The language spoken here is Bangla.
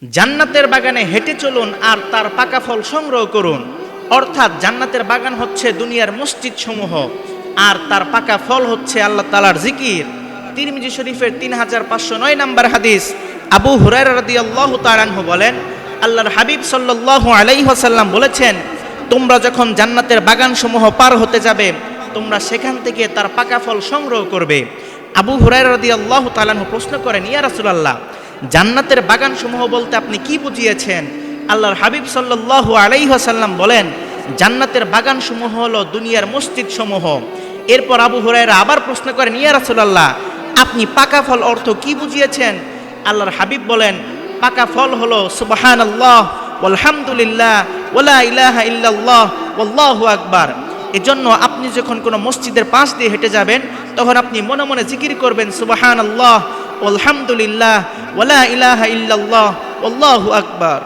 জান্নাতের বাগানে হেঁটে চলুন আর তার পাকা ফল সংগ্রহ করুন। অর্থাৎ জান্নাতের বাগান হচ্ছে দুনিয়ার মসজিদ সমূহ, আর তার পাকা ফল হচ্ছে আল্লাহ তাআলার জিকির। তিরমিজি শরীফের 3509 নম্বর হাদিস, আবু হুরায়রা রাদিয়াল্লাহু তাআলা আনহু বলেন, আল্লাহর হাবিব সাল্লাল্লাহু আলাইহি ওয়াসাল্লাম বলেছেন, তোমরা যখন জান্নাতের বাগান সমূহ পার হতে যাবে, তোমরা সেখান থেকে তার পাকা ফল সংগ্রহ করবে। আবু হুরায়রা রাদিয়াল্লাহু তাআলা আনহু প্রশ্ন করেন, ইয়া রাসূলুল্লাহ, জান্নাতের বাগান সমূহ বলতে আপনি কি বুঝিয়েছেন? আল্লাহর হাবিব সাল্লাল্লাহু আলাইহি ওয়াসাল্লাম বলেন, জান্নাতের বাগান সমূহ হলো দুনিয়ার মসজিদ সমূহ। এরপর আবু হুরায়রা আবার প্রশ্ন করেন, ইয়া রাসূলুল্লাহ, আপনি পাকা ফল অর্থ কি বুঝিয়েছেন? আল্লাহর হাবিব বলেন, পাকা ফল হলো সুবহানাল্লাহ ওয়ালহামদুলিল্লাহ ওয়ালা ইলাহা ইল্লাল্লাহ ওয়াল্লাহু আকবার। এজন্য আপনি যখন কোনো মসজিদের পাশ দিয়ে হেঁটে যাবেন, তখন আপনি মনে মনে জিকির করবেন, সুবহানাল্লাহ আলহামদুলিল্লাহ ওয়ালা ইলাহা ইল্লাল্লাহ আল্লাহু আকবার।